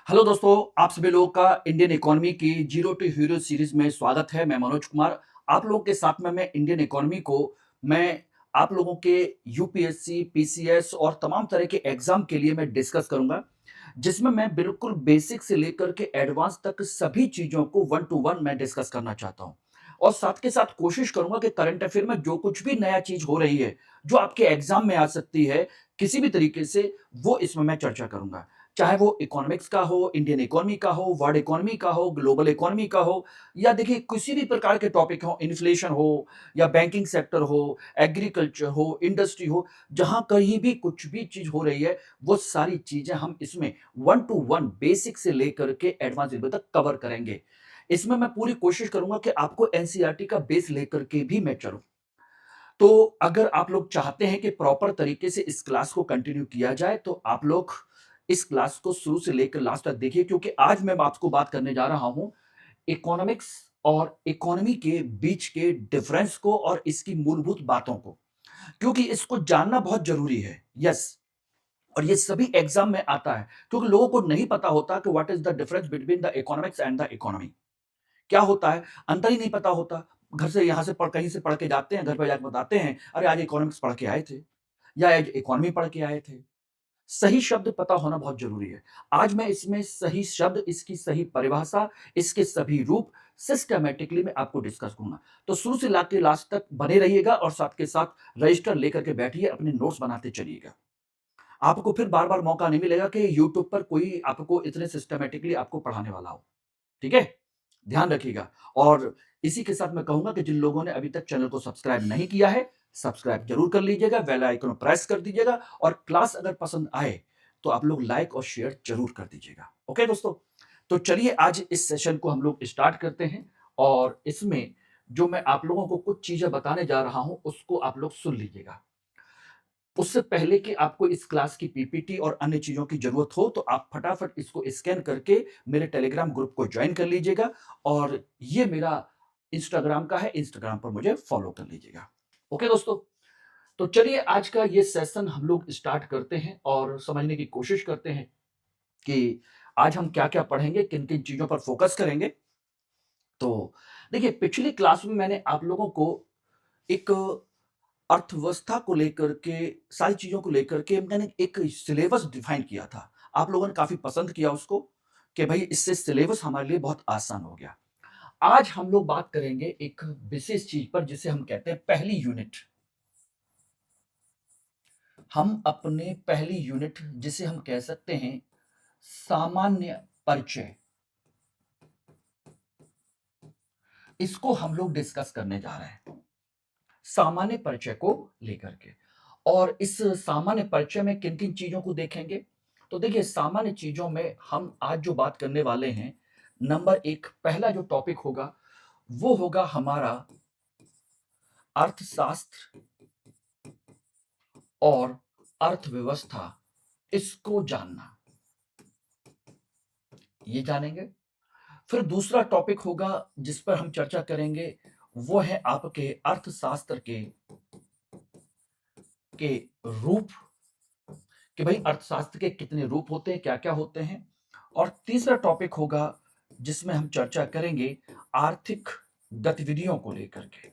Hello दोस्तों, आप सभी लोगों का इंडियन इकोनॉमी की जीरो टू हीरो सीरीज में स्वागत है। मैं मनोज कुमार। आप लोगों के साथ में मैं इंडियन इकोनॉमी को मैं आप लोगों के यूपीएससी, पीसीएस और तमाम तरह के एग्जाम के लिए मैं डिस्कस करूंगा, जिसमें मैं बिल्कुल बेसिक से लेकर के एडवांस तक सभी चीजों को वन टू वन मैं डिस्कस करना चाहता हूं। और साथ के साथ कोशिश करूंगा कि करंट अफेयर में जो कुछ भी नया चीज हो रही है, जो आपके एग्जाम में आ सकती है किसी भी तरीके से, वो इसमें मैं चर्चा करूंगा। चाहे वो इकोनॉमिक्स का हो, इंडियन इकोनॉमी का हो, वर्ल्ड इकोनॉमी का हो, ग्लोबल इकोनॉमी का हो, या देखिए किसी भी प्रकार के टॉपिक हो, इन्फ्लेशन हो या बैंकिंग सेक्टर हो, एग्रीकल्चर हो, इंडस्ट्री हो, जहां कहीं भी कुछ भी चीज हो रही है, वो सारी चीजें हम इसमें वन टू वन बेसिक से लेकर के एडवांस लेवल तक कवर करेंगे। इसमें मैं पूरी कोशिश करूंगा कि आपको एनसीईआरटी का बेस लेकर के भी मैं चलूं। तो अगर आप लोग चाहते हैं कि प्रॉपर तरीके से इस क्लास को कंटिन्यू किया जाए, तो आप लोग इस क्लास को शुरू से लेकर लास्ट तक देखिए, क्योंकि आज मैं आपको बात करने जा रहा हूं इकोनॉमिक्स और इकोनॉमी के बीच के डिफरेंस को और इसकी मूलभूत बातों को, क्योंकि इसको जानना बहुत जरूरी है। यस, और ये सभी एग्जाम में आता है, क्योंकि लोगों को नहीं पता होता कि what is the difference between the economics and the economy. क्या होता है, अंतर ही नहीं पता होता। घर से यहां से पढ़ कहीं से पढ़ के जाते हैं, घर पे जाकर बताते हैं, अरे आज इकोनॉमिक्स पढ़ के आए थे या आज इकोनॉमी पढ़ के आए थे। सही शब्द पता होना बहुत जरूरी है। आज मैं इसमें सही शब्द, इसकी सही परिभाषा, इसके सभी रूप सिस्टमैटिकली मैं आपको डिस्कस करूंगा। तो शुरू से लाके लास्ट तक बने रहिएगा और साथ के साथ रजिस्टर लेकर के बैठिए, अपने नोट्स बनाते चलिएगा। आपको फिर बार बार मौका नहीं मिलेगा कि यूट्यूब पर कोई आपको इतने सिस्टमैटिकली आपको पढ़ाने वाला हो। ठीक है, ध्यान रखिएगा। और इसी के साथ मैं कहूंगा कि जिन लोगों ने अभी तक चैनल को सब्सक्राइब नहीं किया है, सब्सक्राइब जरूर कर लीजिएगा, बेल आइकन प्रेस कर दीजिएगा, और क्लास अगर पसंद आए तो आप लोग लाइक और शेयर जरूर कर दीजिएगा। ओके दोस्तों, तो चलिए आज इस सेशन को हम लोग स्टार्ट करते हैं। और इसमें जो मैं आप लोगों को कुछ चीजें बताने जा रहा हूं, उसको आप लोग सुन लीजिएगा। उससे पहले कि आपको इस क्लास की पीपीटी और अन्य चीजों की जरूरत हो, तो आप फटाफट इसको स्कैन करके मेरे टेलीग्राम ग्रुप को ज्वाइन कर लीजिएगा। और ये मेरा इंस्टाग्राम का है, इंस्टाग्राम पर मुझे फॉलो कर लीजिएगा। ओके दोस्तों, तो चलिए आज का ये सेशन हम लोग स्टार्ट करते हैं और समझने की कोशिश करते हैं कि आज हम क्या क्या पढ़ेंगे, किन किन चीजों पर फोकस करेंगे। तो देखिए, पिछली क्लास में मैंने आप लोगों को एक अर्थव्यवस्था को लेकर के, सारी चीज़ों को लेकर के मैंने एक सिलेबस डिफाइन किया था। आप लोगों ने काफ़ी पसंद किया उसको, कि भई इससे सिलेबस हमारे लिए बहुत आसान हो गया। आज हम लोग बात करेंगे एक विशेष चीज़ पर, जिसे हम कहते हैं पहली यूनिट। हम अपने पहली यूनिट, जिसे हम कह सकते हैं सामान्य परिचय, इसको हम लोग डिस्कस करने जा रहे हैं। सामान्य परिचय को लेकर के। और इस सामान्य परिचय में किन किन चीजों को देखेंगे, तो देखिए सामान्य चीजों में हम आज जो बात करने वाले हैं, नंबर एक, पहला जो टॉपिक होगा वो होगा हमारा अर्थशास्त्र और अर्थव्यवस्था, इसको जानना, ये जानेंगे। फिर दूसरा टॉपिक होगा जिस पर हम चर्चा करेंगे, वो है आपके अर्थशास्त्र के रूप, कि भाई अर्थशास्त्र के कितने रूप होते हैं, क्या क्या होते हैं। और तीसरा टॉपिक होगा जिसमें हम चर्चा करेंगे आर्थिक गतिविधियों को लेकर के,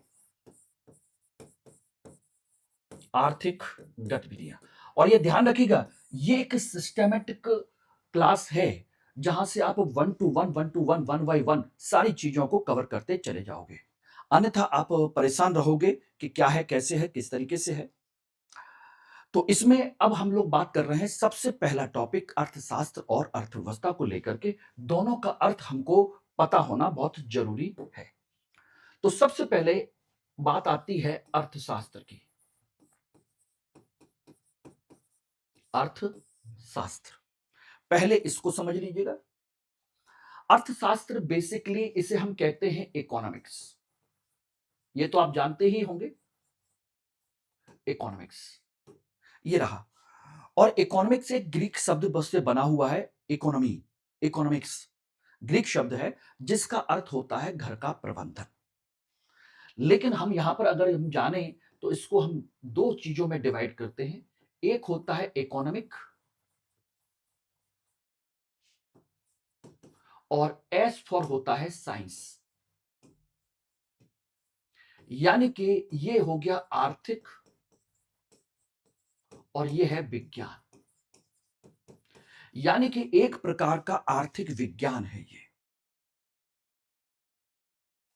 आर्थिक गतिविधियां। और ये ध्यान रखिएगा, ये एक सिस्टमेटिक क्लास है, जहां से आप one two one by one सारी चीजों को कवर करते चले जाओगे। अन्यथा आप परेशान रहोगे कि क्या है, कैसे है, किस तरीके से है। तो इसमें अब हम लोग बात कर रहे हैं, सबसे पहला टॉपिक अर्थशास्त्र और अर्थव्यवस्था को लेकर के, दोनों का अर्थ हमको पता होना बहुत जरूरी है। तो सबसे पहले बात आती है अर्थशास्त्र की। अर्थशास्त्र, पहले इसको समझ लीजिएगा। अर्थशास्त्र बेसिकली इसे हम कहते हैं इकोनॉमिक्स, ये तो आप जानते ही होंगे। इकोनॉमिक्स ये रहा। और इकोनॉमिक्स एक ग्रीक शब्द बस से बना हुआ है, इकोनॉमी, इकोनॉमिक्स ग्रीक शब्द है, जिसका अर्थ होता है घर का प्रबंधन। लेकिन हम यहां पर अगर हम जाने, तो इसको हम दो चीजों में डिवाइड करते हैं। एक होता है इकोनॉमिक, और एस फॉर होता है साइंस। यानी कि ये हो गया आर्थिक और ये है विज्ञान। यानी कि एक प्रकार का आर्थिक विज्ञान है ये,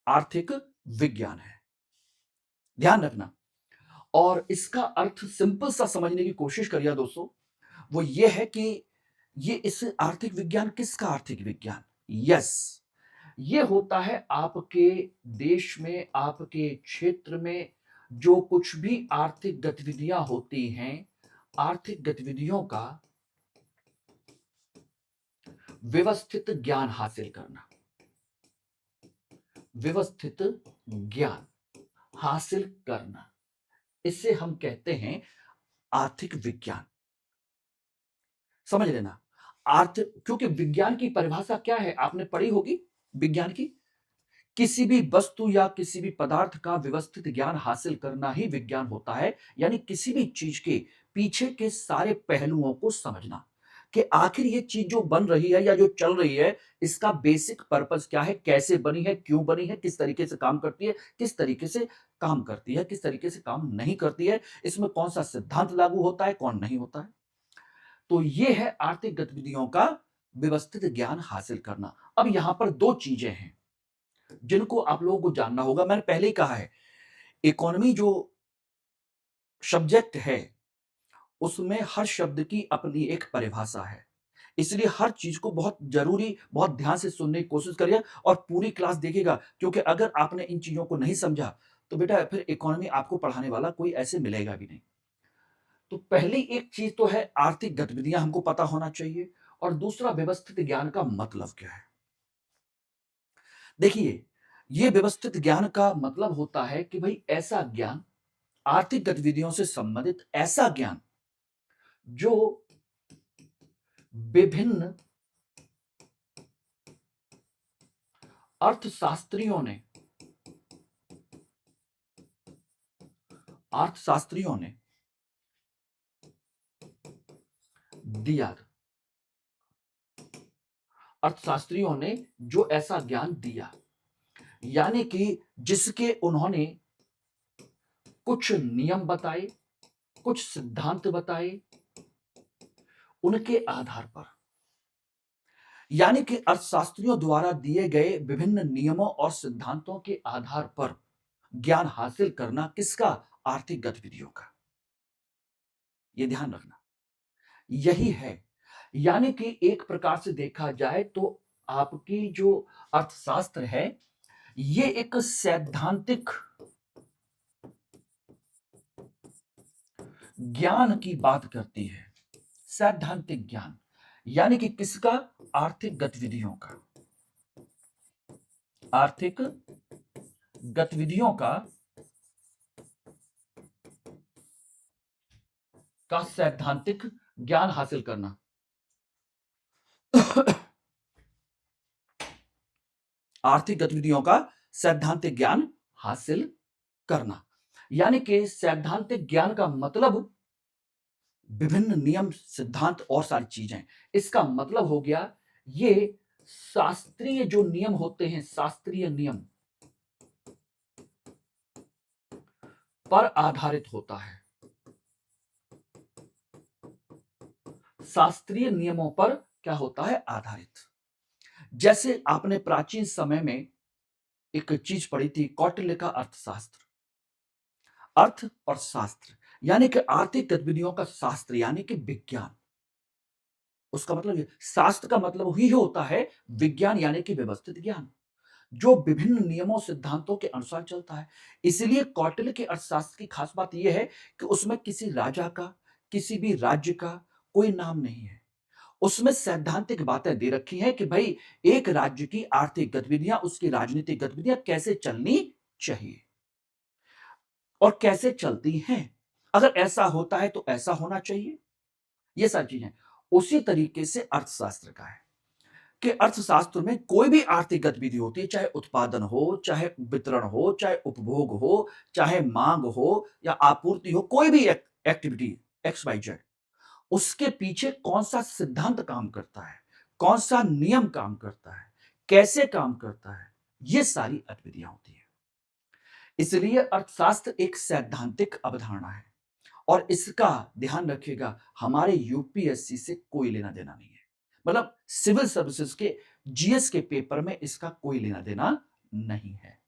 आर्थिक विज्ञान है, ध्यान रखना। और इसका अर्थ सिंपल सा समझने की कोशिश करिए दोस्तों, वो ये है कि ये इस आर्थिक विज्ञान किसका आर्थिक विज्ञान? यस, ये होता है आपके देश में, आपके क्षेत्र में जो कुछ भी आर्थिक गतिविधियां होती हैं, आर्थिक गतिविधियों का व्यवस्थित ज्ञान हासिल करना, व्यवस्थित ज्ञान हासिल करना, इसे हम कहते हैं आर्थिक विज्ञान। समझ लेना, आर्थिक, क्योंकि विज्ञान की परिभाषा क्या है आपने पढ़ी होगी विज्ञान की, किसी भी वस्तु या किसी भी पदार्थ का व्यवस्थित ज्ञान हासिल करना ही विज्ञान होता है। यानी किसी भी चीज के पीछे के सारे पहलुओं को समझना कि आखिर ये चीज जो बन रही है या जो चल रही है, इसका बेसिक पर्पस क्या है, कैसे बनी है, क्यों बनी है, किस तरीके से काम करती है, किस तरीके से काम करती है, किस तरीके से काम नहीं करती है, इसमें कौन सा सिद्धांत लागू होता है, कौन नहीं होता है। तो ये है आर्थिक गतिविधियों का व्यवस्थित ज्ञान हासिल करना। अब यहां पर दो चीजें हैं जिनको आप लोगों को जानना होगा। मैंने पहले ही कहा है, इकोनॉमी जो सब्जेक्ट है उसमें हर शब्द की अपनी एक परिभाषा है, इसलिए हर चीज को बहुत जरूरी, बहुत ध्यान से सुनने की कोशिश करिए और पूरी क्लास देखिएगा, क्योंकि अगर आपने इन चीजों को नहीं समझा तो बेटा फिर इकोनॉमी आपको पढ़ाने वाला कोई ऐसे मिलेगा भी नहीं। तो पहली एक चीज तो है आर्थिक गतिविधियां हमको पता होना चाहिए, और दूसरा व्यवस्थित ज्ञान का मतलब क्या है। देखिए, ये व्यवस्थित ज्ञान का मतलब होता है कि भाई ऐसा ज्ञान, आर्थिक गतिविधियों से संबंधित ऐसा ज्ञान जो विभिन्न अर्थशास्त्रियों ने अर्थशास्त्रियों ने दिया, अर्थशास्त्रियों ने जो ऐसा ज्ञान दिया, यानी कि जिसके उन्होंने कुछ नियम बताए, कुछ सिद्धांत बताए, उनके आधार पर, यानी कि अर्थशास्त्रियों द्वारा दिए गए विभिन्न नियमों और सिद्धांतों के आधार पर ज्ञान हासिल करना किसका? आर्थिक गतिविधियों का। यह ध्यान रखना, यही है। यानी कि एक प्रकार से देखा जाए तो आपकी जो अर्थशास्त्र है, ये एक सैद्धांतिक ज्ञान की बात करती है। सैद्धांतिक ज्ञान यानी कि किसका? आर्थिक गतिविधियों का, आर्थिक गतिविधियों का सैद्धांतिक ज्ञान हासिल करना। आर्थिक गतिविधियों का सैद्धांतिक ज्ञान हासिल करना, यानी कि सैद्धांतिक ज्ञान का मतलब विभिन्न नियम, सिद्धांत और सारी चीजें। इसका मतलब हो गया ये शास्त्रीय जो नियम होते हैं, शास्त्रीय नियम पर आधारित होता है, शास्त्रीय नियमों पर क्या होता है? आधारित। जैसे आपने प्राचीन समय में एक चीज पढ़ी थी, कौटिल्य का अर्थशास्त्र। अर्थ और शास्त्र यानी कि आर्थिक गतिविधियों का शास्त्र यानी कि विज्ञान। उसका मतलब ये, शास्त्र का मतलब ही होता है विज्ञान यानी कि व्यवस्थित ज्ञान, जो विभिन्न नियमों सिद्धांतों के अनुसार चलता है। इसलिए कौटिल्य के अर्थशास्त्र की खास बात यह है कि उसमें किसी राजा का, किसी भी राज्य का कोई नाम नहीं है। उसमें सैद्धांतिक बातें दे रखी हैं कि भाई एक राज्य की आर्थिक गतिविधियां, उसकी राजनीतिक गतिविधियां कैसे चलनी चाहिए और कैसे चलती हैं। अगर ऐसा होता है तो ऐसा होना चाहिए, ये सारी चीजें। उसी तरीके से अर्थशास्त्र का है कि अर्थशास्त्र में कोई भी आर्थिक गतिविधि होती है, चाहे उत्पादन हो, चाहे वितरण हो, चाहे उपभोग हो, चाहे मांग हो या आपूर्ति हो, कोई भी एक्टिविटी एक्स वाई जेड, उसके पीछे कौन सा सिद्धांत काम करता है, कौन सा नियम काम करता है, कैसे काम करता है, ये सारी गतिविधियां होती हैं। इसलिए अर्थशास्त्र एक सैद्धांतिक अवधारणा है और इसका ध्यान रखिएगा, हमारे यूपीएससी से कोई लेना देना नहीं है। मतलब सिविल सर्विसेज के जीएस के पेपर में इसका कोई लेना देना नहीं है।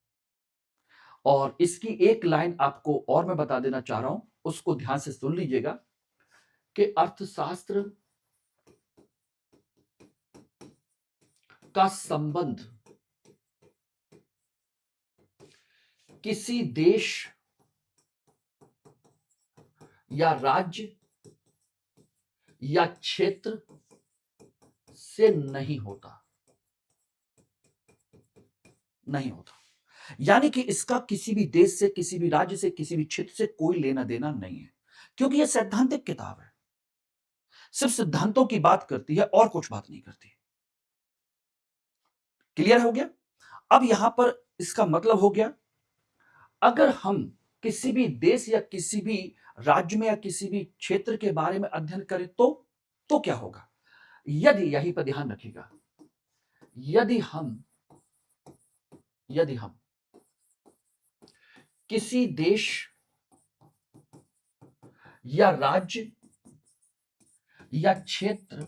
और इसकी एक लाइन आपको और मैं बता देना चाह रहा हूं, उसको ध्यान से सुन लीजिएगा कि अर्थशास्त्र का संबंध किसी देश या राज्य या क्षेत्र से नहीं होता, नहीं होता। यानी कि इसका किसी भी देश से, किसी भी राज्य से, किसी भी क्षेत्र से कोई लेना देना नहीं है, क्योंकि यह सैद्धांतिक किताब है, सिर्फ सिद्धांतों की बात करती है और कुछ बात नहीं करती। क्लियर हो गया? अब यहां पर इसका मतलब हो गया, अगर हम किसी भी देश या किसी भी राज्य में या किसी भी क्षेत्र के बारे में अध्ययन करें तो क्या होगा? यदि, यहीं पर ध्यान रखिएगा, यदि हम किसी देश या राज्य या क्षेत्र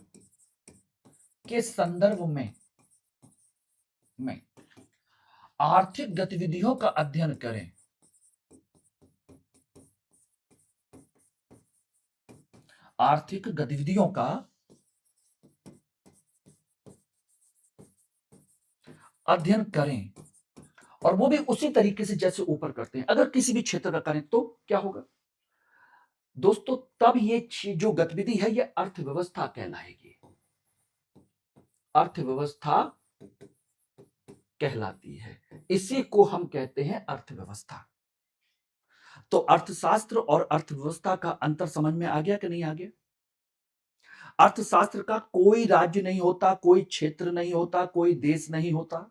के संदर्भ में आर्थिक गतिविधियों का अध्ययन करें, आर्थिक गतिविधियों का अध्ययन करें, और वो भी उसी तरीके से जैसे ऊपर करते हैं, अगर किसी भी क्षेत्र का करें तो क्या होगा दोस्तों? तब ये जो गतिविधि है ये अर्थव्यवस्था कहलाएगी, अर्थव्यवस्था कहलाती है। इसी को हम कहते हैं अर्थव्यवस्था। तो अर्थशास्त्र और अर्थव्यवस्था का अंतर समझ में आ गया कि नहीं आ गया? अर्थशास्त्र का कोई राज्य नहीं होता, कोई क्षेत्र नहीं होता, कोई देश नहीं होता।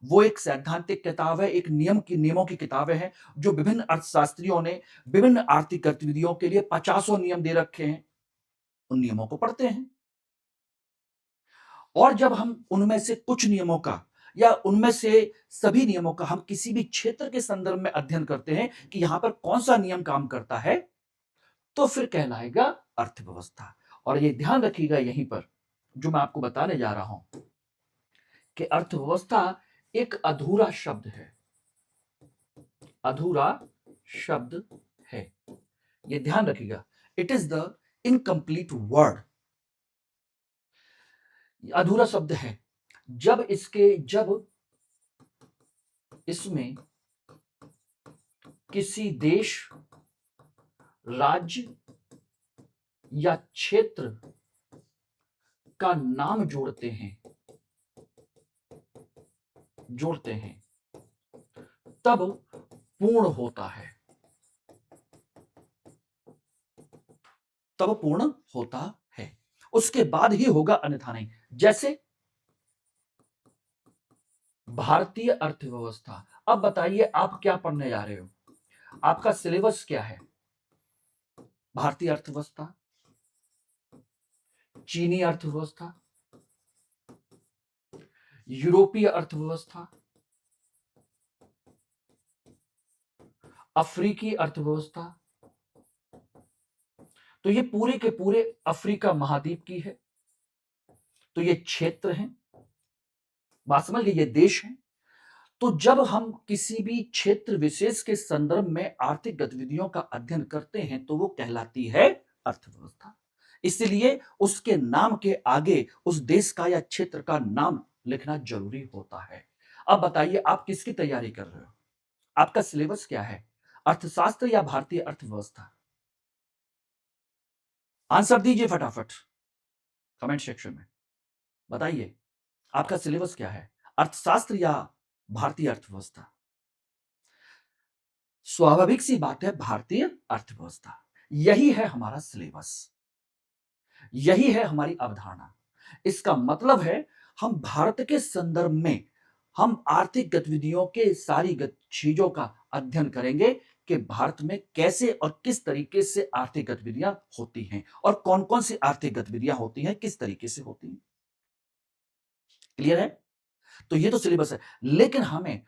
वो एक सैद्धांतिक किताब है, एक नियमों की किताबें हैं, जो विभिन्न अर्थशास्त्रियों ने विभिन्न आर्थिक गतिविधियों के लिए 50 नियम दे रखे हैं। उन नियमों को पढ़ते हैं, और जब हम उनमें से कुछ नियमों का या उनमें से सभी नियमों का हम किसी भी क्षेत्र के संदर्भ में अध्ययन करते हैं कि यहां पर कौन सा नियम काम करता है, तो फिर कहलाएगा अर्थव्यवस्था। और ये ध्यान रखिएगा यहीं पर जो मैं आपको बताने जा रहा हूं कि अर्थव्यवस्था एक अधूरा शब्द है, अधूरा शब्द है, ये ध्यान रखिएगा। It is the incomplete word, अधूरा शब्द है। जब इसमें किसी देश, राज्य या क्षेत्र का नाम जोड़ते हैं तब पूर्ण होता है, तब पूर्ण होता है, उसके बाद ही होगा, अन्यथा नहीं। जैसे भारतीय अर्थव्यवस्था। अब बताइए आप क्या पढ़ने जा रहे हो, आपका सिलेबस क्या है? भारतीय अर्थव्यवस्था, चीनी अर्थव्यवस्था, यूरोपीय अर्थव्यवस्था, अफ्रीकी अर्थव्यवस्था। तो ये पूरे के पूरे अफ्रीका महाद्वीप की है, तो ये क्षेत्र हैं, बात समझ गए, ये देश हैं। तो जब हम किसी भी क्षेत्र विशेष के संदर्भ में आर्थिक गतिविधियों का अध्ययन करते हैं तो वो कहलाती है अर्थव्यवस्था। इसलिए उसके नाम के आगे उस देश का या क्षेत्र का नाम लिखना जरूरी होता है। अब बताइए आप किसकी तैयारी कर रहे हो, आपका सिलेबस क्या है, अर्थशास्त्र या भारतीय अर्थव्यवस्था? आंसर दीजिए फटाफट कमेंट सेक्शन में, बताइए आपका सिलेबस क्या है, अर्थशास्त्र या भारतीय अर्थव्यवस्था? स्वाभाविक सी बात है, भारतीय अर्थव्यवस्था। यही है हमारा सिलेबस, यही है हमारी अवधारणा। इसका मतलब है हम भारत के संदर्भ में हम आर्थिक गतिविधियों के सारी चीजों का अध्ययन करेंगे कि भारत में कैसे और किस तरीके से आर्थिक गतिविधियां होती हैं और कौन कौन सी आर्थिक गतिविधियां होती हैं, किस तरीके से होती हैं। क्लियर है? तो ये तो सिलेबस है, लेकिन हमें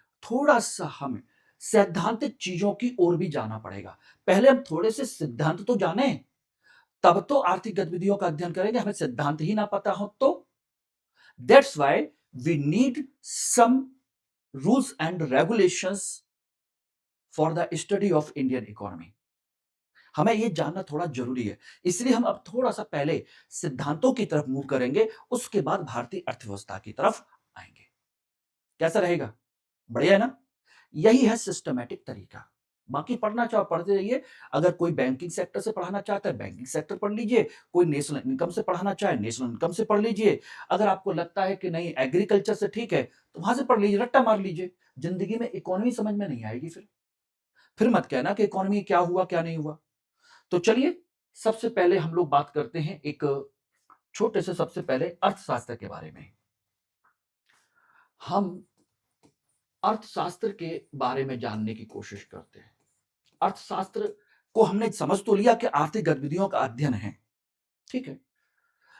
सैद्धांतिक चीज़ों की ओर भी जाना पड़ेगा। पहले हम थोड़े से सिद्धांत तो जानें, तब तो आर्थिक गतिविधियों का अध्ययन करेंगे, हमें सिद्धांत ही ना पता हो तो। That's why we need some rules and regulations for the study of Indian economy. हमें ये जानना थोड़ा जरूरी है, इसलिए हम अब थोड़ा सा पहले सिद्धांतों की तरफ मूव करेंगे, उसके बाद भारतीय अर्थव्यवस्था की तरफ आएंगे। कैसा रहेगा? बढ़िया है ना? यही है सिस्टमैटिक तरीका। बाकी पढ़ना चाहो पढ़ते रहिए। अगर कोई बैंकिंग सेक्टर से पढ़ाना चाहता है बैंकिंग सेक्टर पढ़ लीजिए, कोई नेशनल इनकम से पढ़ाना चाहे नेशनल इनकम से पढ़ लीजिए। अगर आपको लगता है कि नहीं एग्रीकल्चर से ठीक है, तो वहां से पढ़ लीजिए, रट्टा मार लीजिए। जिंदगी में इकोनॉमी समझ में नहीं आएगी फिर मत कहना कि इकोनॉमी क्या हुआ क्या नहीं हुआ। तो चलिए, सबसे पहले हम लोग बात करते हैं एक छोटे से, सबसे पहले अर्थशास्त्र के बारे में। हम अर्थशास्त्र के बारे में जानने की कोशिश करते हैं। अर्थशास्त्र को हमने समझ तो लिया कि आर्थिक गतिविधियों का अध्ययन है, ठीक है,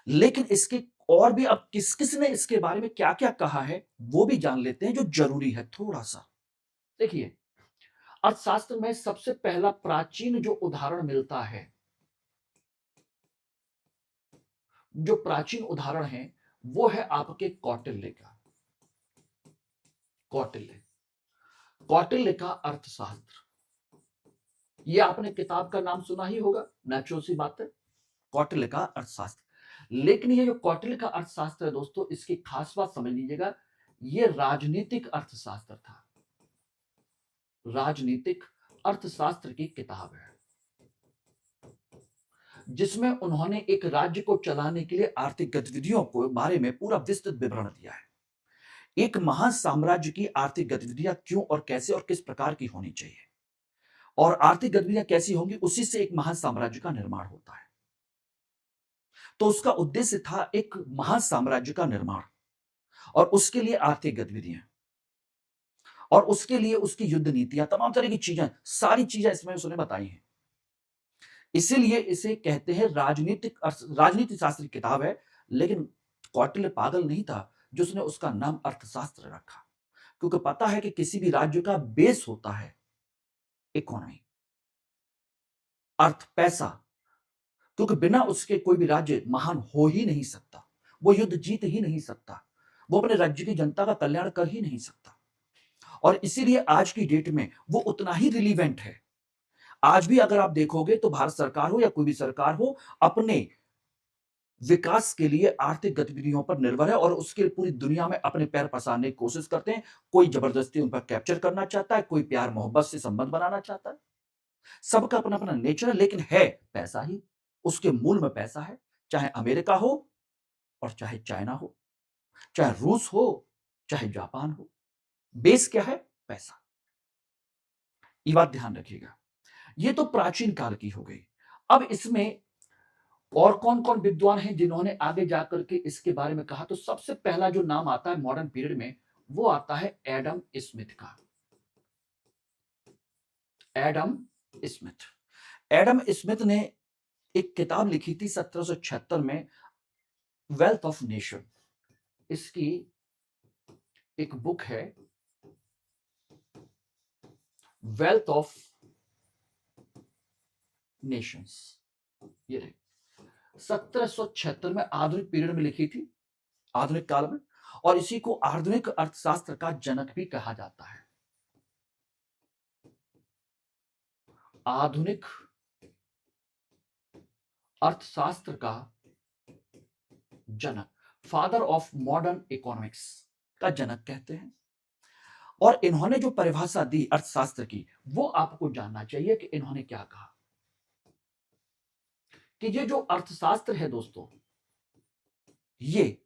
लेकिन इसके और भी अब किस किस ने इसके बारे में क्या क्या कहा है वो भी जान लेते हैं, जो जरूरी है थोड़ा सा। देखिए, अर्थशास्त्र में सबसे पहला प्राचीन जो उदाहरण मिलता है, जो प्राचीन उदाहरण है, वो है आपके कौटिल्य का। कौटिल्य, कौटिल्य का अर्थशास्त्र, ये आपने किताब का नाम सुना ही होगा, नेचुरल सी बात है, कौटिल्य का अर्थशास्त्र। लेकिन ये जो कौटिल्य का अर्थशास्त्र है दोस्तों, इसकी खास बात समझ लीजिएगा, ये राजनीतिक अर्थशास्त्र था। राजनीतिक अर्थशास्त्र की किताब है, जिसमें उन्होंने एक राज्य को चलाने के लिए आर्थिक गतिविधियों के बारे में पूरा विस्तृत विवरण दिया है। एक महान साम्राज्य की आर्थिक गतिविधियां क्यों और कैसे और किस प्रकार की होनी चाहिए, और आर्थिक गतिविधियां कैसी होंगी, उसी से एक महान साम्राज्य का निर्माण होता है। तो उसका उद्देश्य था एक महान साम्राज्य का निर्माण, और उसके लिए आर्थिक गतिविधियां, और उसके लिए उसकी युद्ध नीतियां, तमाम तरह की चीजें, सारी चीजें इसमें उसने बताई हैं। इसीलिए इसे कहते हैं राजनीति शास्त्र की किताब है। लेकिन कौटिल्य पागल नहीं था जो उसने उसका नाम अर्थशास्त्र रखा, क्योंकि पता है कि किसी भी राज्य का बेस होता है इकोनॉमी, अर्थ, पैसा, क्योंकि बिना उसके कोई भी राज्य महान हो ही नहीं सकता, वो युद्ध जीत ही नहीं सकता, वो अपने राज्य की जनता का कल्याण कर ही नहीं सकता। और इसीलिए आज की डेट में वो उतना ही रिलीवेंट है। आज भी अगर आप देखोगे तो भारत सरकार हो या कोई भी सरकार हो, अपने विकास के लिए आर्थिक गतिविधियों पर निर्भर है, और उसके पूरी दुनिया में अपने पैर पसारने की कोशिश करते हैं। कोई जबरदस्ती उन पर कैप्चर करना चाहता है, कोई प्यार मोहब्बत से संबंध बनाना चाहता है। सबका अपना अपना नेचर है, लेकिन है पैसा ही, उसके मूल में पैसा है। चाहे अमेरिका हो और चाहे चाइना हो, चाहे रूस हो, चाहे जापान हो, बेस क्या है? पैसा। ये बात ध्यान रखिएगा। ये तो प्राचीन काल की हो गई। अब इसमें और कौन कौन विद्वान हैं जिन्होंने आगे जाकर के इसके बारे में कहा, तो सबसे पहला जो नाम आता है मॉडर्न पीरियड में, वो आता है एडम स्मिथ का। एडम स्मिथ, एडम स्मिथ ने एक किताब लिखी थी 1776 में, वेल्थ ऑफ नेशन। इसकी एक बुक है, वेल्थ ऑफ नेशंस। ये रही 1776 में, आधुनिक पीरियड में लिखी थी, आधुनिक काल में। और इसी को आधुनिक अर्थशास्त्र का जनक भी कहा जाता है। आधुनिक अर्थशास्त्र का जनक, फादर ऑफ मॉडर्न इकोनॉमिक्स का जनक कहते हैं। और इन्होंने जो परिभाषा दी अर्थशास्त्र की, वो आपको जानना चाहिए कि इन्होंने क्या कहा, कि ये जो अर्थशास्त्र है दोस्तों, ये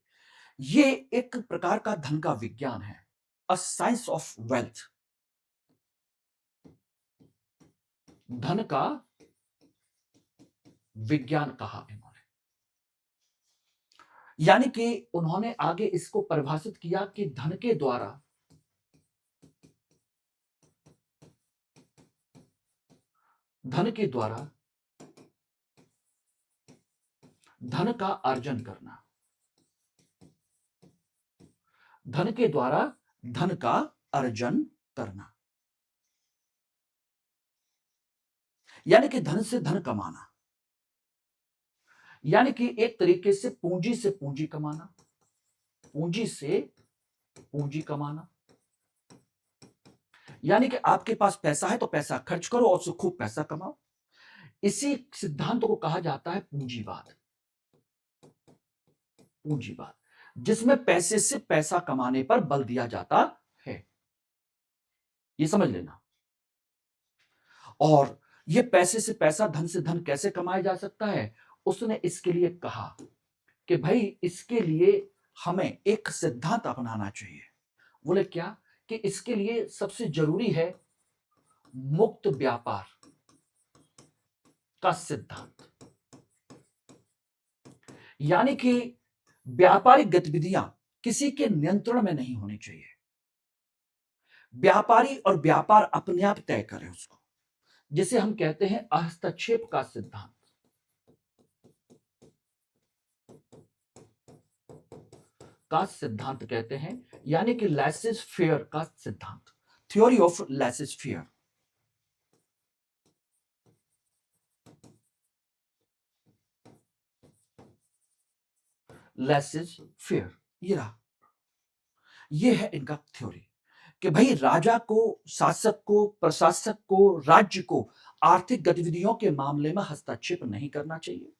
ये एक प्रकार का धन का विज्ञान है, अ साइंस ऑफ वेल्थ। धन का विज्ञान कहा इन्होंने, यानी कि उन्होंने आगे इसको परिभाषित किया कि धन के द्वारा, धन के द्वारा धन का अर्जन करना, धन के द्वारा धन का अर्जन करना, यानी कि धन से धन कमाना, यानी कि एक तरीके से पूंजी कमाना, पूंजी से पूंजी कमाना, यानी कि आपके पास पैसा है तो पैसा खर्च करो और उससे खूब पैसा कमाओ। इसी सिद्धांत को कहा जाता है पूंजीवाद। पूंजीवाद, जिसमें पैसे से पैसा कमाने पर बल दिया जाता है, ये समझ लेना। और ये पैसे से पैसा, धन से धन कैसे कमाया जा सकता है, उसने इसके लिए कहा कि भाई इसके लिए हमें एक सिद्धांत अपनाना चाहिए। बोले क्या? कि इसके लिए सबसे जरूरी है मुक्त व्यापार का सिद्धांत, यानी कि व्यापारिक गतिविधियां किसी के नियंत्रण में नहीं होनी चाहिए। व्यापारी और व्यापार अपने आप तय करे उसको, जिसे हम कहते हैं हस्तक्षेप का सिद्धांत। का सिद्धांत कहते हैं, यानी कि लेसेस फेयर का सिद्धांत, theory of laces fair. Laces fair, ये रहा, ये है इनका थ्योरी कि भाई राजा को, शासक को, प्रशासक को, राज्य को आर्थिक गतिविधियों के मामले में हस्तक्षेप नहीं करना चाहिए।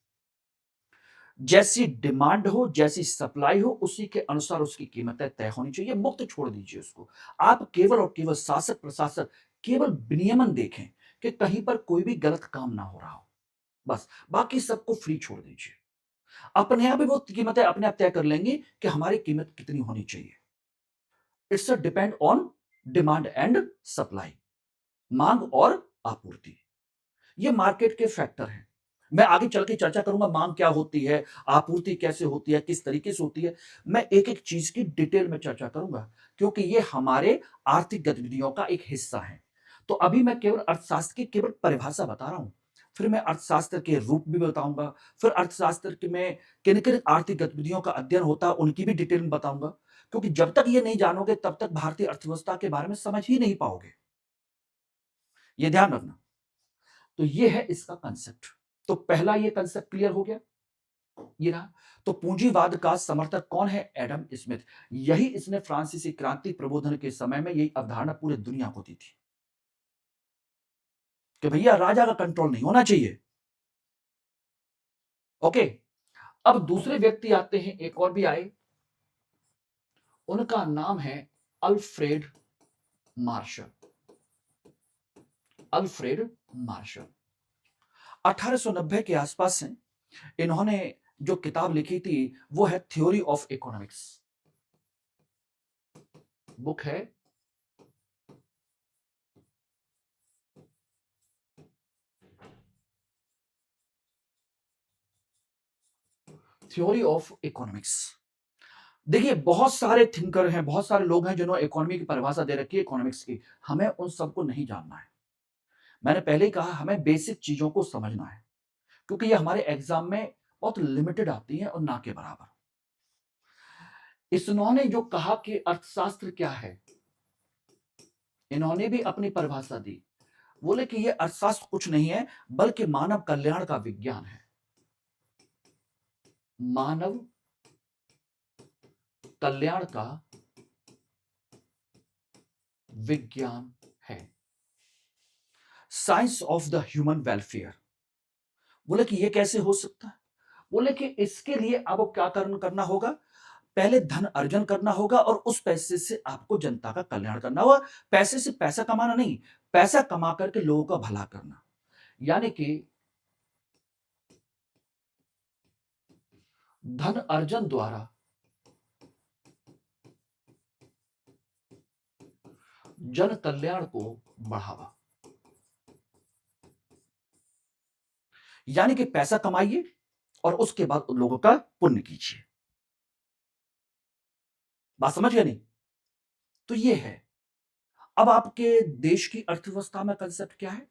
जैसी डिमांड हो, जैसी सप्लाई हो, उसी के अनुसार उसकी कीमतें तय होनी चाहिए। मुक्त छोड़ दीजिए उसको। आप केवल और केवल शासक प्रशासक केवल विनियमन देखें कि कहीं पर कोई भी गलत काम ना हो रहा हो, बस। बाकी सबको फ्री छोड़ दीजिए। अपने आप ही वो कीमतें अपने आप तय कर लेंगी कि हमारी कीमत कितनी होनी चाहिए। It's a depend on demand and supply, मांग और आपूर्ति। ये मार्केट के फैक्टर हैं। मैं आगे चल के चर्चा करूंगा मांग क्या होती है, आपूर्ति कैसे होती है, किस तरीके से होती है। मैं एक एक चीज की डिटेल में चर्चा करूंगा, क्योंकि ये हमारे आर्थिक गतिविधियों का एक हिस्सा है। तो अभी मैं केवल अर्थशास्त्र की केवल परिभाषा बता रहा हूं, फिर मैं अर्थशास्त्र के रूप भी बताऊंगा, फिर अर्थशास्त्र के में किन किन आर्थिक गतिविधियों का अध्ययन होता है उनकी भी डिटेल में बताऊंगा। क्योंकि जब तक ये नहीं जानोगे तब तक भारतीय अर्थव्यवस्था के बारे में समझ ही नहीं पाओगे, ये ध्यान रखना। तो ये है इसका कंसेप्ट। तो पहला ये कंसेप्ट क्लियर हो गया, ये रहा। तो पूंजीवाद का समर्थक कौन है? Adam Smith. यही इसने फ्रांसीसी क्रांति प्रबोधन के समय में यही अवधारणा पूरी दुनिया को दी थी कि भैया राजा का कंट्रोल नहीं होना चाहिए। ओके, अब दूसरे व्यक्ति आते हैं, एक और भी आए, उनका नाम है अल्फ्रेड मार्शल। अल्फ्रेड मार्शल 1890 के आसपास हैं। इन्होंने जो किताब लिखी थी वो है थ्योरी ऑफ इकोनॉमिक्स। बुक है थ्योरी ऑफ इकोनॉमिक्स। देखिए बहुत सारे थिंकर हैं, बहुत सारे लोग हैं जिन्होंने इकोनॉमी की परिभाषा दे रखी है इकोनॉमिक्स की। हमें उन सबको नहीं जानना है। मैंने पहले ही कहा हमें बेसिक चीजों को समझना है, क्योंकि ये हमारे एग्जाम में बहुत लिमिटेड आती है और ना के बराबर। इन्होंने जो कहा कि अर्थशास्त्र क्या है, इन्होंने भी अपनी परिभाषा दी। बोले कि ये अर्थशास्त्र कुछ नहीं है बल्कि मानव कल्याण का विज्ञान है। मानव कल्याण का विज्ञान है, science of the human welfare. बोले कि ये कैसे हो सकता है? बोले कि इसके लिए आपको क्या करना होगा? पहले धन अर्जन करना होगा और उस पैसे से आपको जनता का कल्याण करना होगा। पैसे से पैसा कमाना नहीं, पैसा कमा करके लोगों का भला करना। यानी कि धन अर्जन द्वारा जन कल्याण को बढ़ावा, यानी कि पैसा कमाइए और उसके बाद उन लोगों का पुण्य कीजिए। बात समझ गए नहीं? तो ये है। अब आपके देश की अर्थव्यवस्था में कंसेप्ट क्या है?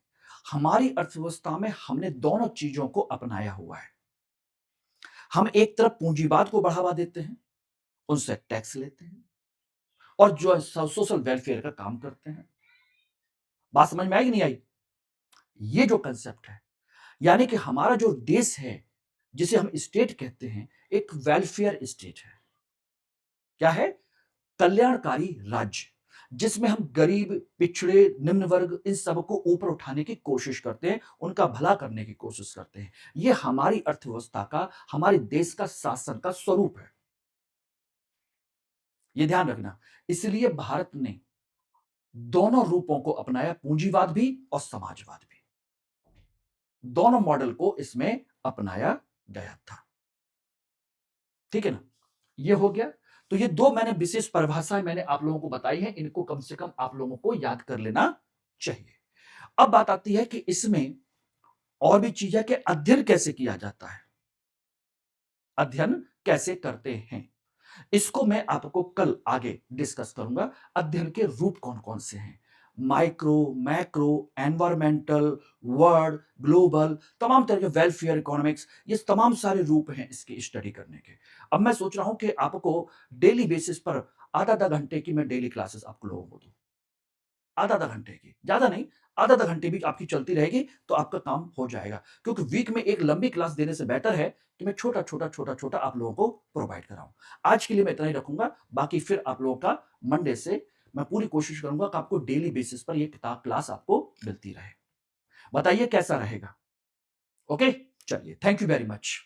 हमारी अर्थव्यवस्था में हमने दोनों चीजों को अपनाया हुआ है। हम एक तरफ पूंजीवाद को बढ़ावा देते हैं, उनसे टैक्स लेते हैं, और जो सोशल वेलफेयर का काम करते हैं। बात समझ में आई कि नहीं आई? ये जो कंसेप्ट है, यानी कि हमारा जो देश है, जिसे हम स्टेट कहते हैं, एक वेलफेयर स्टेट है। क्या है? कल्याणकारी राज्य, जिसमें हम गरीब, पिछड़े, निम्न वर्ग इन सबको ऊपर उठाने की कोशिश करते हैं, उनका भला करने की कोशिश करते हैं। ये हमारी अर्थव्यवस्था का, हमारे देश का शासन का स्वरूप है। ये ध्यान रखना। इसलिए भारत ने दोनों रूपों को अपनाया, पूंजीवाद भी और समाजवाद भी। दोनों मॉडल को इसमें अपनाया गया था। ठीक है ना? ये हो गया। तो ये 2 मैंने विशेष परिभाषाएँ मैंने आप लोगों को बताई हैं, इनको कम से कम आप लोगों को याद कर लेना चाहिए। अब बात आती है कि इसमें और भी चीज़ है कि अध्ययन कैसे किया जाता है? अध्ययन कैसे करते हैं? इसको मैं आपको कल आगे डिस्कस करूँगा। अध्ययन के रूप कौन-कौन से हैं? Micro, macro, environmental, world, global, तमाम तरह के वेलफेयर इकोनॉमिक्स, ये तमाम सारे रूप हैं इसकी स्टडी करने के। अब मैं सोच रहा हूँ कि आपको डेली बेसिस पर आधा-आधा घंटे की मैं डेली क्लासेस आप लोगों को दूँ। आधा-आधा घंटे की, ज़्यादा नहीं, आधा-आधा घंटे भी आपकी चलती रहेगी, तो आपका काम हो जाएगा। क्योंकि वीक में एक लंबी क्लास देने से बेटर है कि मैं छोटा-छोटा, छोटा-छोटा आप लोगों को प्रोवाइड कराऊँ। आज के लिए मैं इतना ही रखूँगा, बाकी फिर आप लोगों का मंडे से मैं पूरी कोशिश करूँगा कि आपको डेली बेसिस पर ये किताब क्लास आपको मिलती रहे। बताइए कैसा रहेगा? ओके? चलिए, थैंक यू वेरी मच।